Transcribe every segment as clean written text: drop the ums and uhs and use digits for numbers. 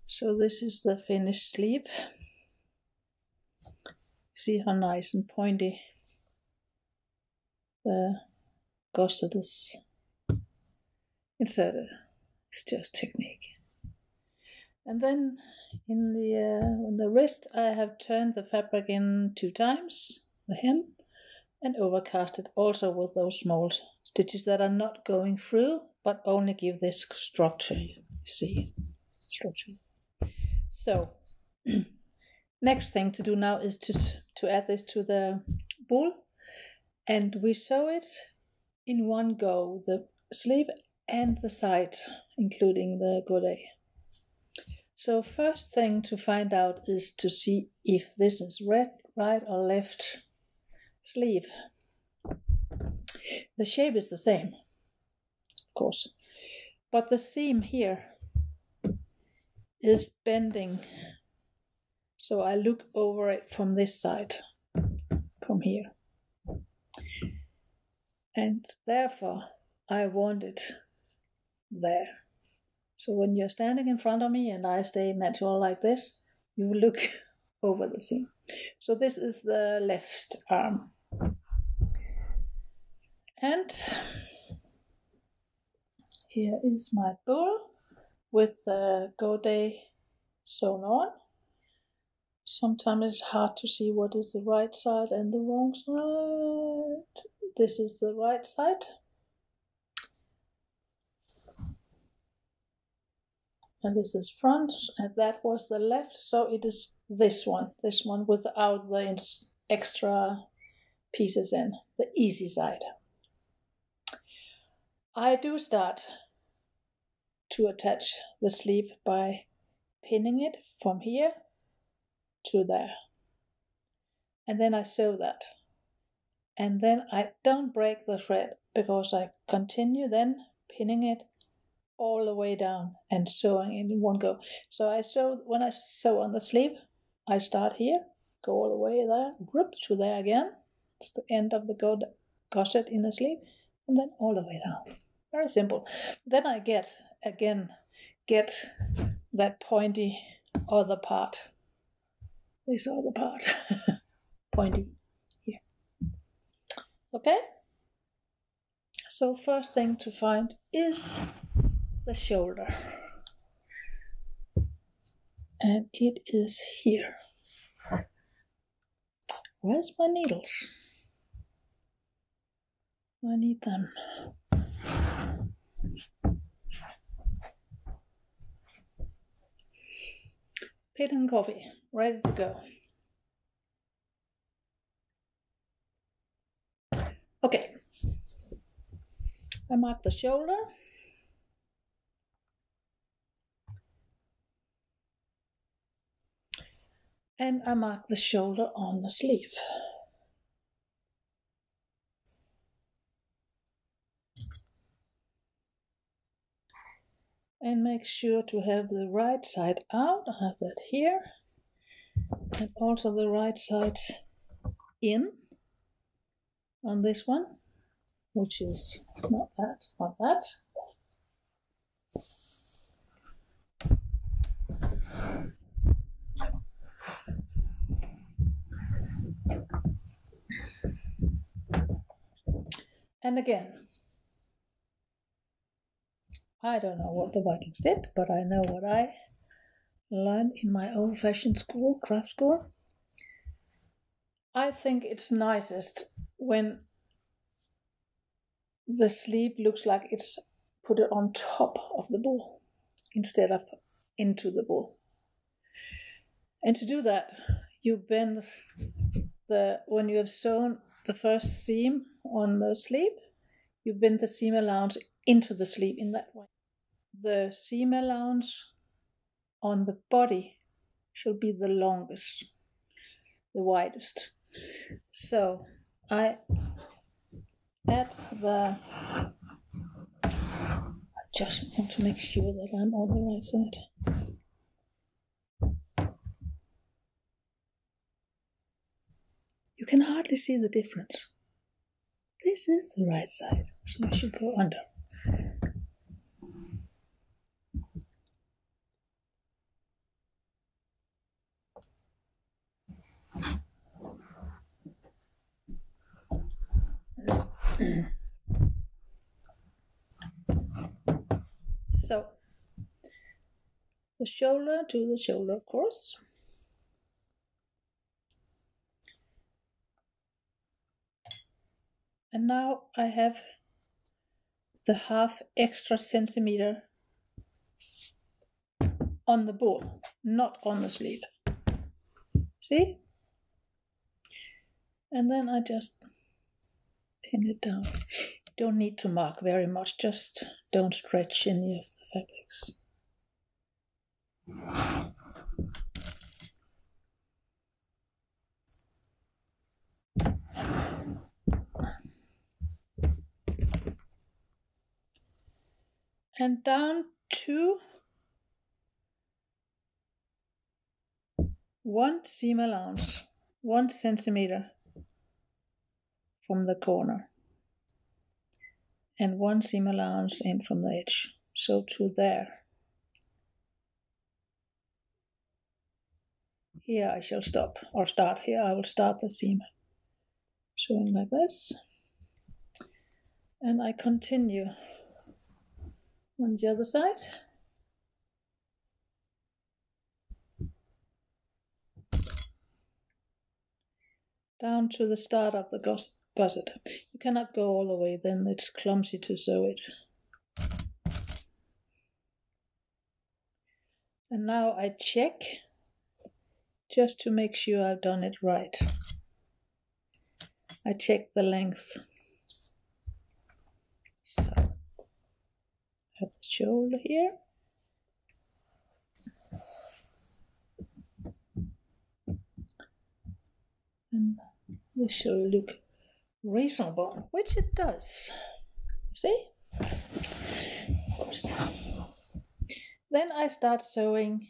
So this is the finished sleeve. See how nice and pointy the gusset is inserted. It's just technique. And then in the wrist, I have turned the fabric in 2 times, the hem, and overcasted also with those small stitches that are not going through, but only give this structure. You see, structure. So, next thing to do now is to add this to the ball, and we sew it in one go, the sleeve and the side, including the godet. So first thing to find out is to see if this is right or left sleeve. The shape is the same, of course, but the seam here is bending. So I look over it from this side, from here. And therefore I want it there. So when you're standing in front of me and I stay natural like this, you look over the seam. So this is the left arm. And here is my bull with the godet sewn on. Sometimes it's hard to see what is the right side and the wrong side. This is the right side. And this is front, and that was the left, so it is this one without the extra pieces in, the easy side. I do start to attach the sleeve by pinning it from here to there. And then I sew that. And then I don't break the thread because I continue then pinning it all the way down and sewing it in one go. So when I sew on the sleeve, I start here, go all the way there, grip to there again. It's the end of the gusset in the sleeve, and then all the way down. Very simple. Then I get that pointy other part. This other part. Pointy here. Okay? So first thing to find is the shoulder. And it is here. Where's my needles? I need them. Pit and coffee, ready to go. Okay. I mark the shoulder. And I mark the shoulder on the sleeve. And make sure to have the right side out. I have that here. And also the right side in on this one, which is not that. And again, I don't know what the Vikings did, but I know what I learned in my old-fashioned school, craft school. I think it's nicest when the sleeve looks like it's put it on top of the ball instead of into the ball. And to do that, you bend when you have sewn the first seam on the sleeve, you bend the seam allowance into the sleeve in that way. The seam allowance on the body should be the longest, the widest. So I just want to make sure that I'm on the right side. You can hardly see the difference. This is the right side, so I should go under. So, the shoulder to the shoulder, of course. And now I have the half extra centimeter on the ball, not on the sleeve. See? And then I just pin it down. Don't need to mark very much, just don't stretch any of the fabrics. And down to 1 seam allowance, 1 centimeter from the corner, and 1 seam allowance in from the edge. So to there. Here I shall stop, or start here. I will start the seam. Sewing like this. And I continue on the other side. Down to the start of the gusset. You cannot go all the way, then it's clumsy to sew it. And now I check, just to make sure I've done it right. I check the length. So, I have the shoulder here. And this should look reasonable, which it does. See? Oops. Then I start sewing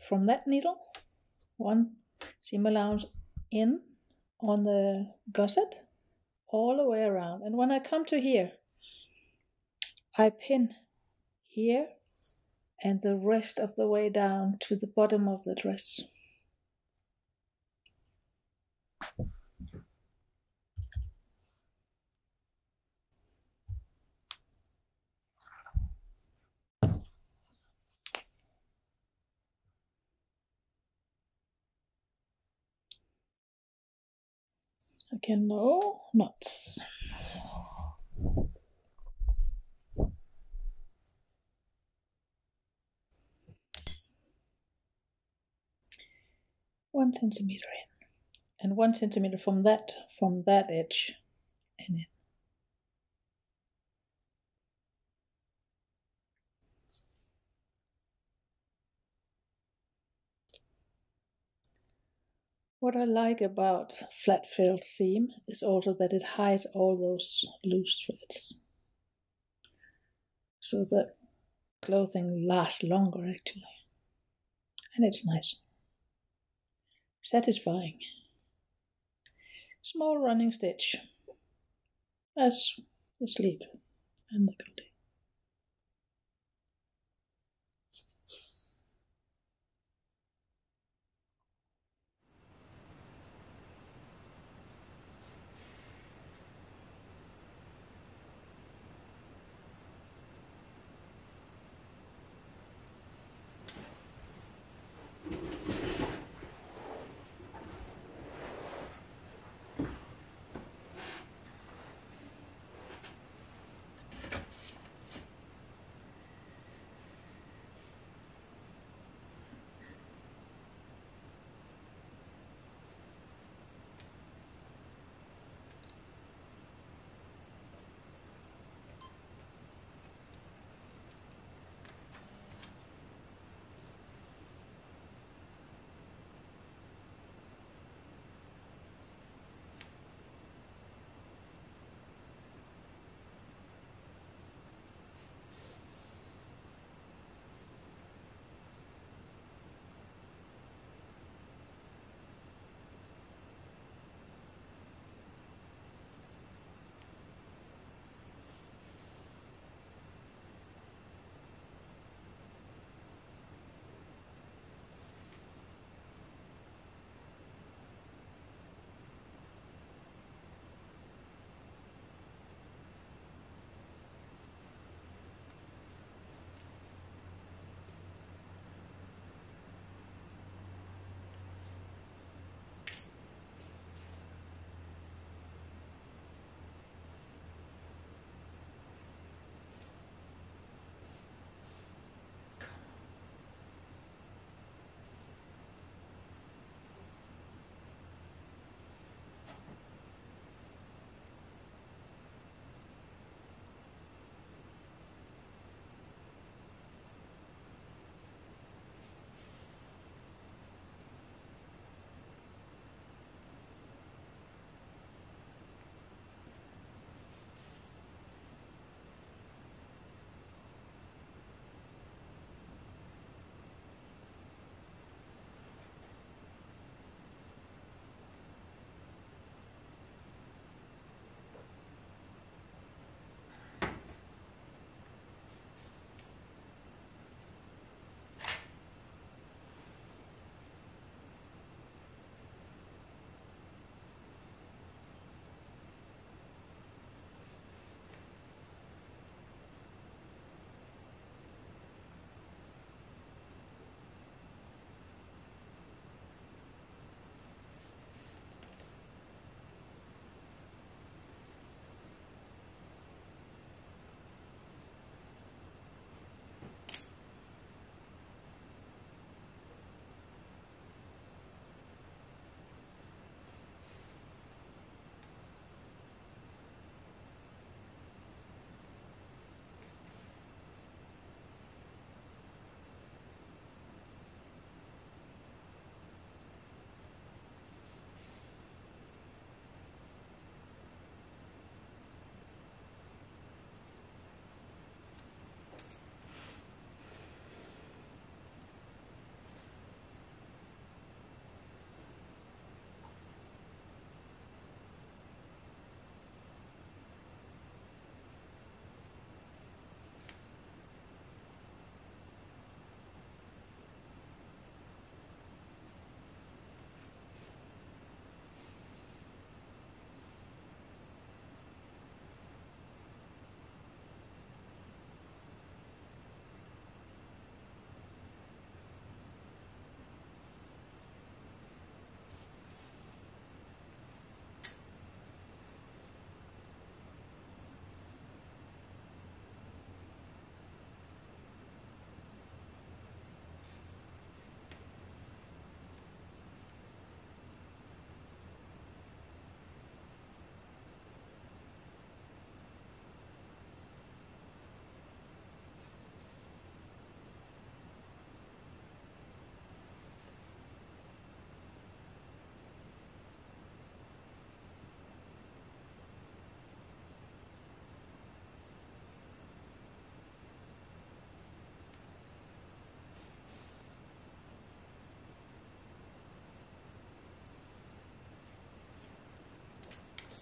from that needle, 1 seam allowance in on the gusset, all the way around. And when I come to here, I pin here and the rest of the way down to the bottom of the dress. Again, no knots. One centimeter in, and 1 centimeter from that edge, and in. What I like about flat filled seam is also that it hides all those loose threads. So the clothing lasts longer actually. And it's nice. Satisfying. Small running stitch. As the sleeve and the goatee.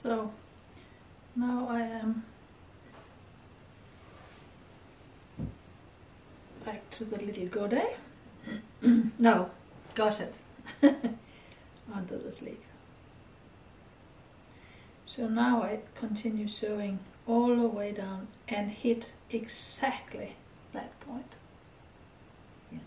So now I am back to the little godet. No, gusset under the sleeve. So now I continue sewing all the way down and hit exactly that point. Yeah.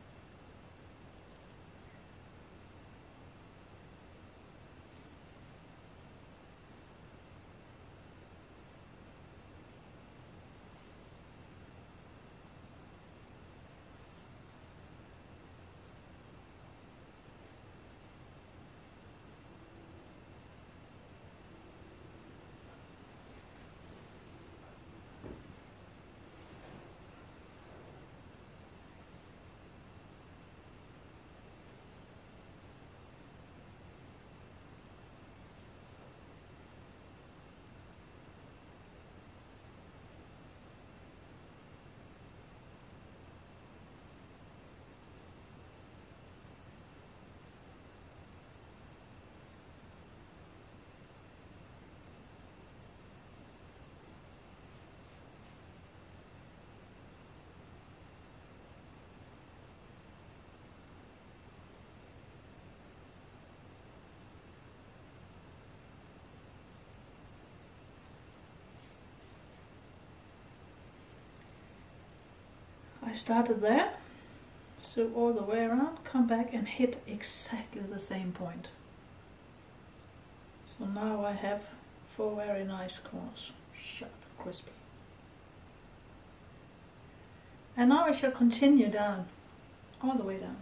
I started there, sew all the way around, come back and hit exactly the same point. So now I have 4 very nice corners, sharp, crispy. And now I shall continue down, all the way down,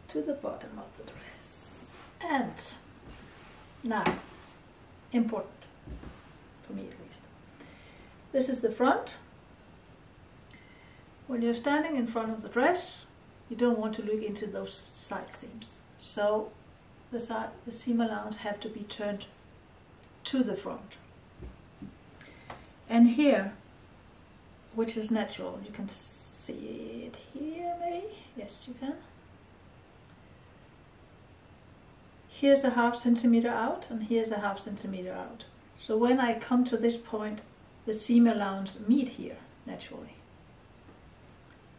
to the bottom of the dress. And now, important, for me at least, this is the front. When you're standing in front of the dress, you don't want to look into those side seams. So the seam allowance have to be turned to the front. And here, which is natural, you can see it here maybe, yes you can. Here's a 1/2 centimeter out and here's a 1/2 centimeter out. So when I come to this point, the seam allowance meet here naturally.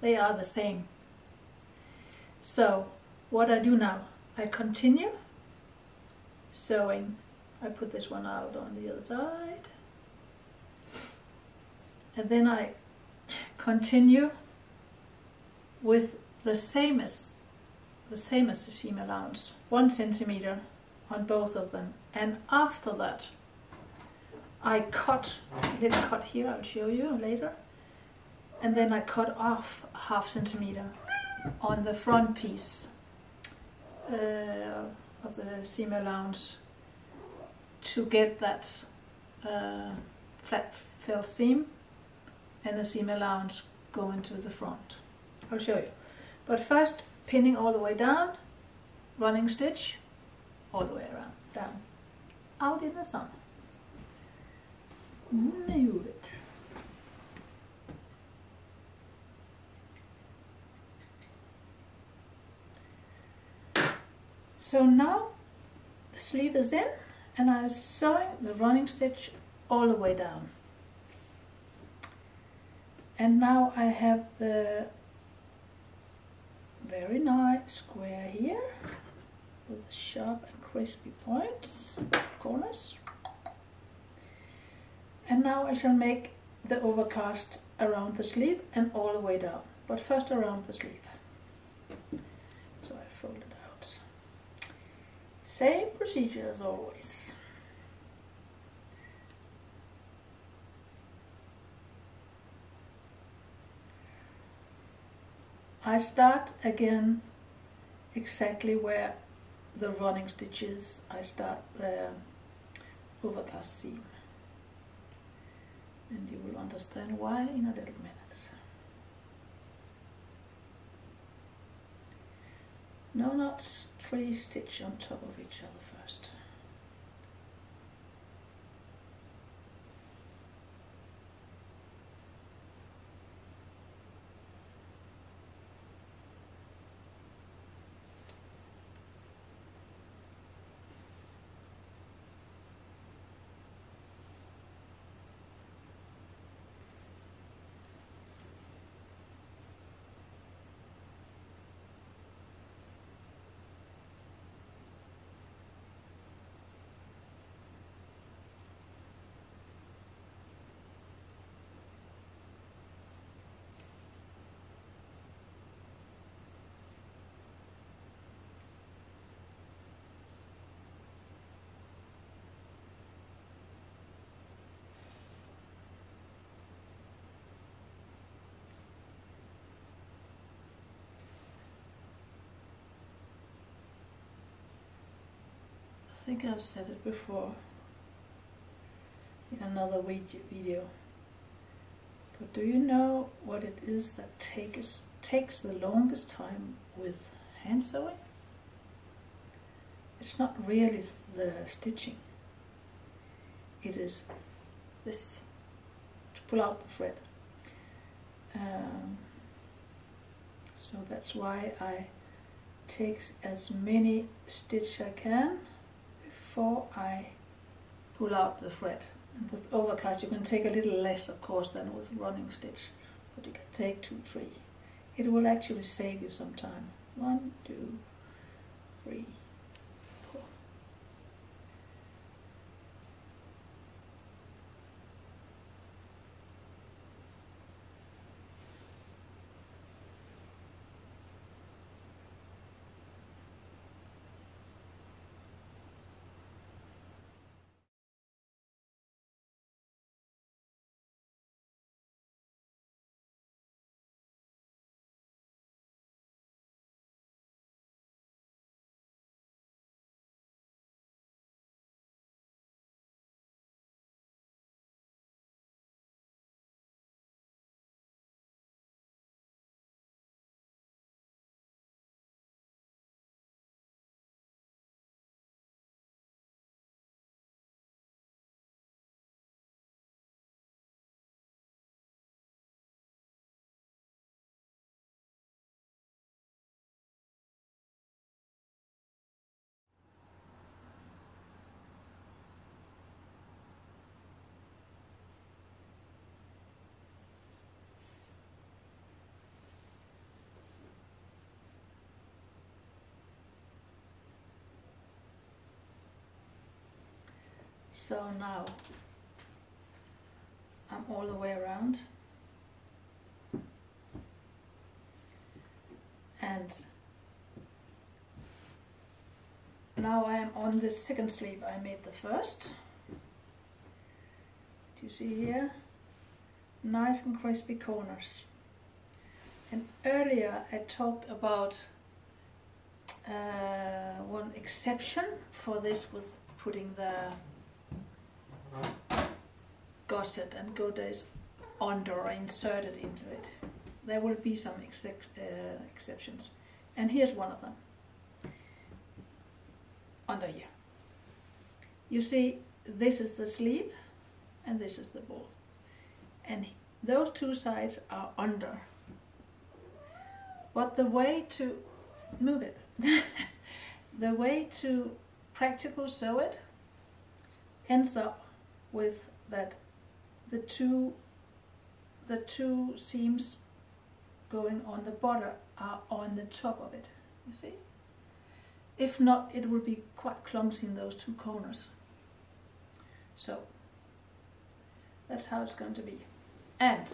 They are the same. So what I do now, I continue sewing. I put this one out on the other side. And then I continue with the same as the seam allowance, 1 centimeter on both of them. And after that, I cut a little cut here, I'll show you later. And then I cut off 1/2 centimeter on the front piece of the seam allowance to get that flat fill seam and the seam allowance going to the front. I'll show you. But first, pinning all the way down, running stitch all the way around, down, out in the sun. Move it. So now the sleeve is in and I'm sewing the running stitch all the way down. And now I have the very nice square here with sharp and crispy points, corners. And now I shall make the overcast around the sleeve and all the way down, but first around the sleeve. So I fold it out. Same procedure as always. I start again exactly where the running stitch is. I start the overcast seam. And you will understand why in a little minute. No knots, 3 stitch on top of each other first. think I've said it before in another video, but do you know what it is that takes the longest time with hand sewing? It's not really the stitching, it is this, to pull out the thread. So that's why I take as many stitches I can before I pull out the thread. And with overcast you can take a little less, of course, than with running stitch, but you can take 2, 3. It will actually save you some time. 1, 2, 3, 4. So now I'm all the way around, and now I am on the second sleeve. I made the first. Do you see here? Nice and crispy corners. And earlier I talked about one exception for this with putting the gusset and godets under or inserted into it. There will be some exceptions, and here's one of them. Under here, you see, this is the sleeve and this is the ball, and those two sides are under, but the way to move it the way to practical sew it ends up with that the two seams going on the border are on the top of it, you see? If not, it will be quite clumsy in those two corners. So that's how it's going to be. And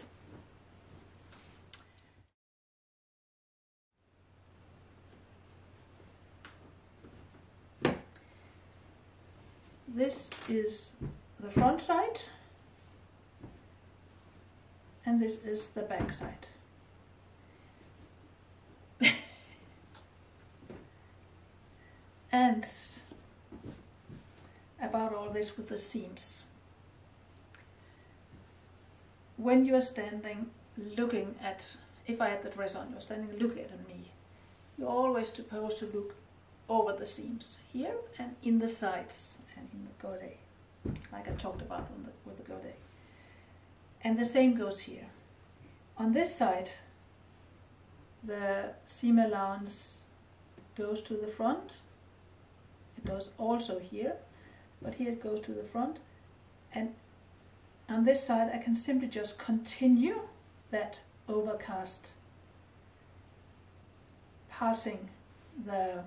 this is the front side, and this is the back side. And about all this with the seams. When you're standing looking at, if I had the dress on, you're standing looking at me, you're always supposed to look over the seams, here and in the sides and in the godet, like I talked about with the godet. And the same goes here. On this side, the seam allowance goes to the front. It goes also here, but here it goes to the front. And on this side I can simply just continue that overcast, passing the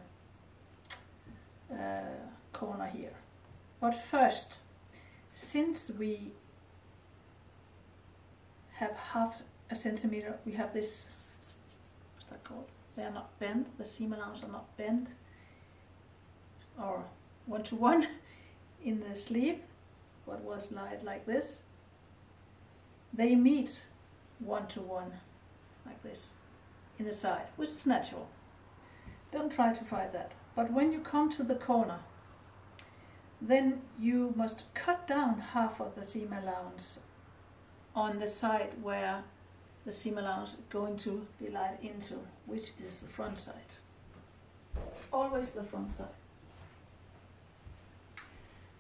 corner here. But first, since we have half a centimeter, we have this, what's that called? They are not bent, the seam allowance are not bent, or 1-to-1 in the sleeve, what was like this. They meet 1-to-1 like this in the side, which is natural. Don't try to fight that. But when you come to the corner, then you must cut down half of the seam allowance on the side where the seam allowance is going to be laid into, which is the front side. Always the front side.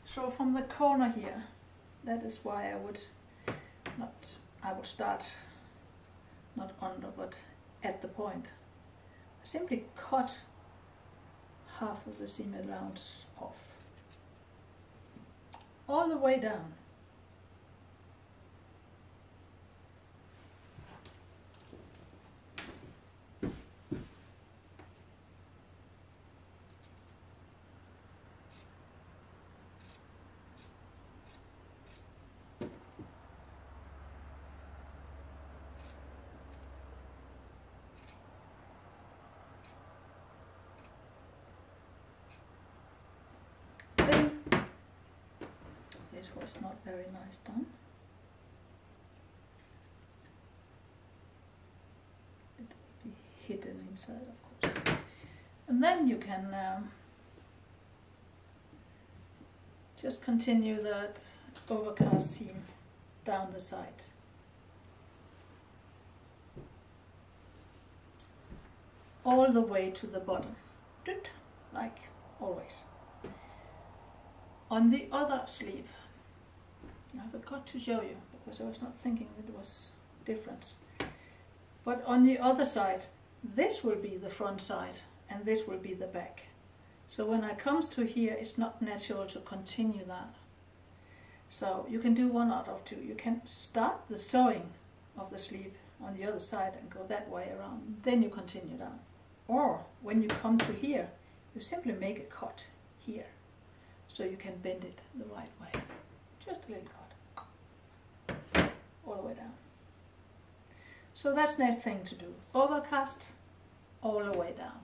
So from the corner here, that is why I would start not under but at the point. I simply cut half of the seam allowance off, all the way down. This was not very nice done. It will be hidden inside, of course. And then you can just continue that overcast seam down the side. All the way to the bottom, like always. On the other sleeve, I forgot to show you because I was not thinking that it was different. But on the other side, this will be the front side and this will be the back. So when I comes to here, it's not natural to continue that. So you can do one out of two. You can start the sewing of the sleeve on the other side and go that way around. Then you continue down. Or when you come to here, you simply make a cut here. So you can bend it the right way. Just a little cut. All the way down. So that's the next thing to do. Overcast all the way down.